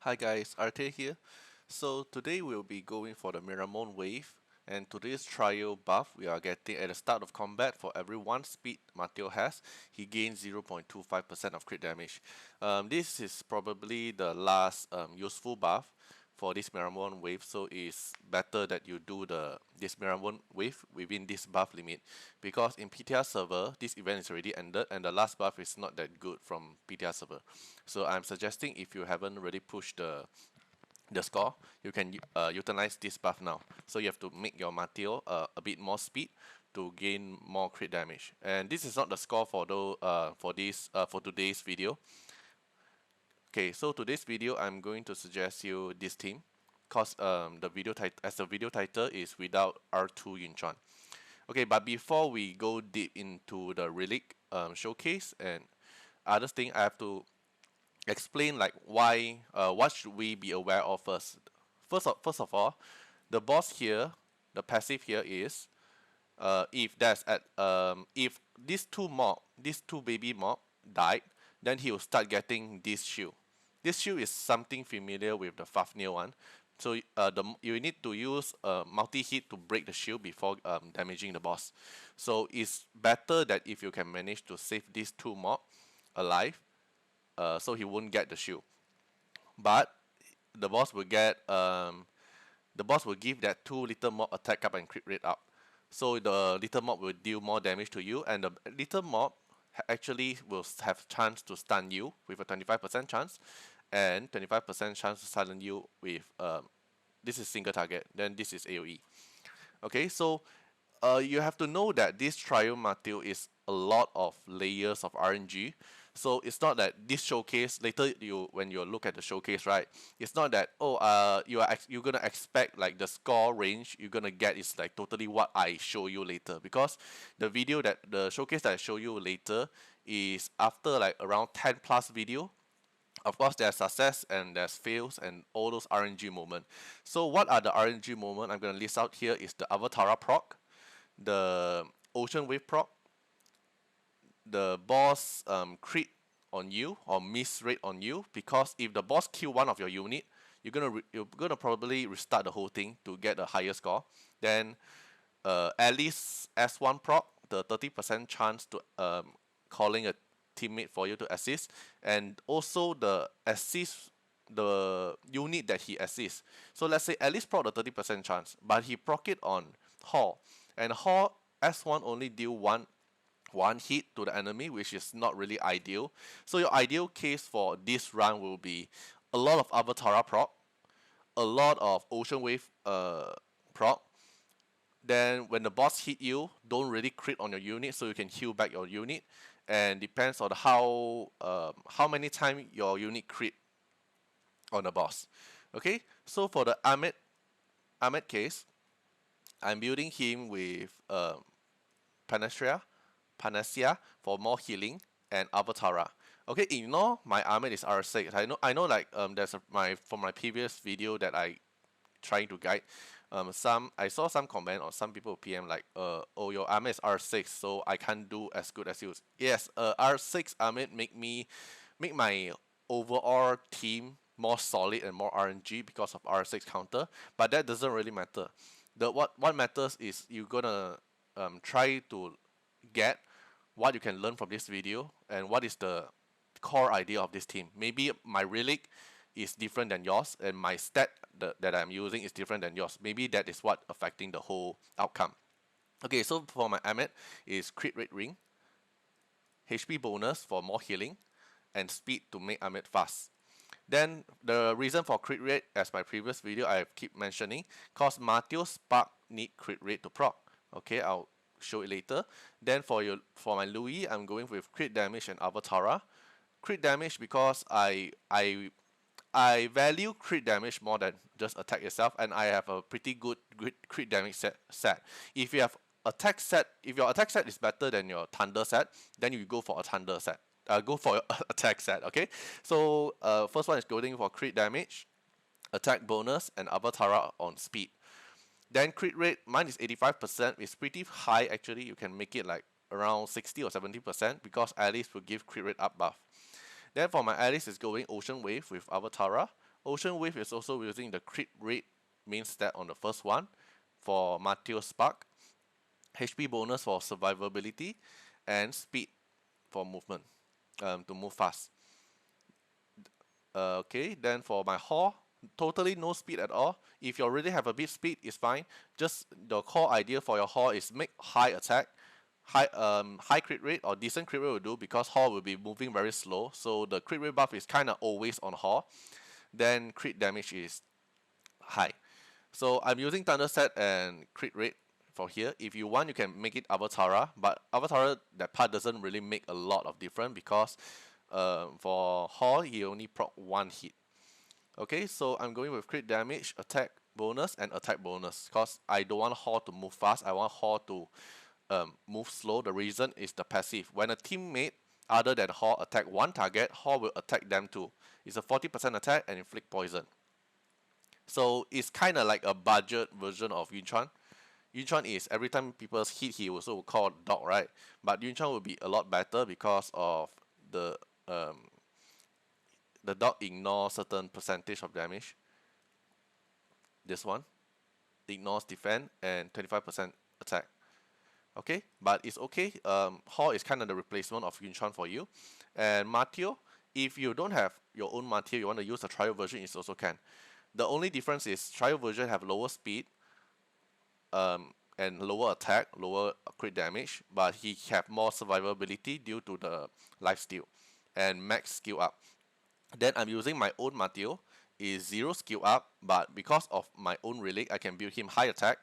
Hi guys, RT here. So today we'll be going for the Miramon wave, and today's trial buff we are getting at the start of combat. For every 1 speed Mateo has, he gains 0.25% of crit damage. This is probably the last useful buff for this Miramon wave, so it's better that you do this Miramon wave within this buff limit, because in PTR server this event is already ended and the last buff is not that good from PTR server. So I'm suggesting if you haven't really pushed the score, you can utilize this buff now. So you have to make your Mateo a bit more speed to gain more crit damage. And this is not the score for for today's video. Okay, so today's video I'm going to suggest you this team, cause the video title is without R2 Yun Chuan. Okay, but before we go deep into the relic showcase and other thing, I have to explain like why what should we be aware of first. First of all, the boss here, the passive here is if these two baby mob died, then he will start getting this shield. This shield is something familiar with the Fafnir one. So you need to use multi-hit to break the shield before damaging the boss. So it's better that if you can manage to save these two mob alive, so he won't get the shield. But the boss will give that two little mob attack up and crit rate up. So the little mob will deal more damage to you, and the little mob actually will have chance to stun you with a 25% chance, and 25% chance to silence you with this is single target. Then this is AOE. Okay, so you have to know that this trial Mateo is a lot of layers of RNG. So it's not that this showcase later when you look at the showcase, right? It's not that you're gonna expect like the score range you're gonna get is like totally what I show you later, because the showcase that I show you later is after like around 10 plus video. Of course, there's success and there's fails and all those RNG moment. So what are the RNG moment I'm gonna list out here is the Avatara proc, the Ocean Wave proc, the boss crit on you or miss rate on you, because if the boss kill one of your unit, you're gonna probably restart the whole thing to get a higher score. Then at least S1 proc, the 30% chance to calling a teammate for you to assist, and also the assist the unit that he assists. So let's say at least proc the 30% chance, but he proc it on Hall, and Hall S1 only deal one hit to the enemy, which is not really ideal. So your ideal case for this run will be a lot of Avatara proc, a lot of Ocean Wave proc. Then when the boss hit you, don't really crit on your unit, so you can heal back your unit. And depends on how many times your unit crit on the boss. Okay, so for the Ahmed case, I'm building him with Panacea for more healing, and Avatara. Okay, ignore my Ahmed is R6. I know like from my previous video that I trying to guide. I saw some comment or some people PM like oh, your Ahmed is R6, so I can't do as good as you. Yes, R6 Ahmed make my overall team more solid and more RNG because of R6 counter, but that doesn't really matter. What matters is you're gonna try to get what you can learn from this video and what is the core idea of this team. Maybe my relic is different than yours, and my stat that I'm using is different than yours. Maybe that is what affecting the whole outcome. Okay, so for my Ahmed is crit rate ring, HP bonus for more healing, and speed to make Ahmed fast. Then the reason for crit rate, as my previous video I keep mentioning, cause Mateo Spark need crit rate to proc. Okay, I'll show it later. Then for my Louis, I'm going with crit damage and Avatara. Crit damage because I value crit damage more than just attack itself, and I have a pretty good crit damage set. If your attack set is better than your thunder set, then you go for a thunder set. Go for your attack set. Okay, so first one is going for crit damage, attack bonus, and Avatara on speed. Then crit rate, mine is 85%. It's pretty high actually. You can make it like around 60 or 70% because Alice will give crit rate up buff. Then for my Alice is going Ocean Wave with Avatara. Ocean Wave is also using the crit rate main stat on the first one for Mateo Spark, HP bonus for survivability, and speed for movement, to move fast. Okay, then for my Hall, totally no speed at all. If you already have a bit speed, it's fine. Just the core idea for your Hall is make high attack, high crit rate or decent crit rate will do, because Hall will be moving very slow. So the crit rate buff is kind of always on Hall. Then crit damage is high. So I'm using Thunder Set and crit rate for here. If you want, you can make it Avatara, but Avatara, that part doesn't really make a lot of difference, because for Hall, he only proc 1 hit. Okay, so I'm going with crit damage, attack bonus, and attack bonus, because I don't want Hall to move fast. I want Hall to move slow. The reason is the passive. When a teammate other than Hall attack one target, Hall will attack them too. It's a 40% attack and inflict poison. So it's kind of like a budget version of Yun Chuan. Yun Chuan is every time people hit, he also call dog, right? But Yun Chuan will be a lot better because of the dog ignores certain percentage of damage. This one ignores defense and 25% attack. Okay, but it's okay. Hall is kind of the replacement of Yun Chuan for you. And Mateo, if you don't have your own Mateo, you want to use a trial version, it also can. The only difference is trial version have lower speed, and lower attack, lower crit damage, but he have more survivability due to the lifesteal and max skill up. Then I'm using my own Mateo, is 0 skill up, but because of my own relic, I can build him high attack,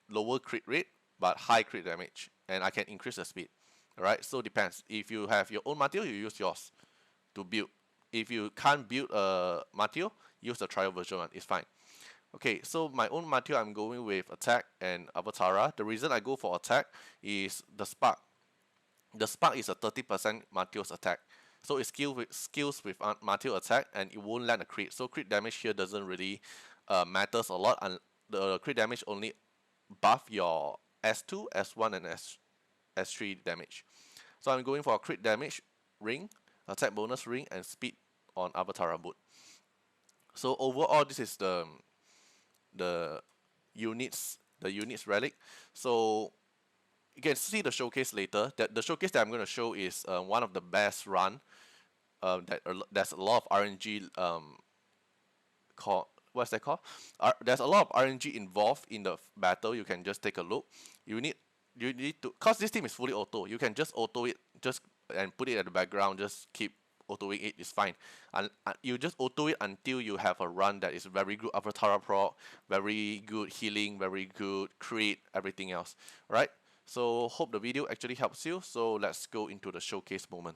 lower crit rate, but high crit damage, and I can increase the speed. Alright, so depends. If you have your own Mateo, you use yours to build. If you can't build a Mateo, use the trial version one, it's fine. Okay, so my own Mateo, I'm going with attack and Avatara. The reason I go for attack is the spark. The spark is a 30% Mateo's attack. So it skills with Mateo attack, and it won't land a crit. So crit damage here doesn't really matters a lot, and the crit damage only buff your S2, S1, and S3 damage. So I'm going for a crit damage ring, attack bonus ring, and speed on Avatara boot. So overall, this is the units relic. So you can see the showcase later. That the showcase that I'm going to show is one of the best run. There's a lot of RNG what's that called? There's a lot of RNG involved in the battle. You can just take a look. You need to, cause this team is fully auto. You can just auto it, and put it at the background. Just keep autoing it. It's fine. And you just auto it until you have a run that is very good Avatar proc, very good healing, very good crit, everything else. Right? So hope the video actually helps you. So let's go into the showcase moment.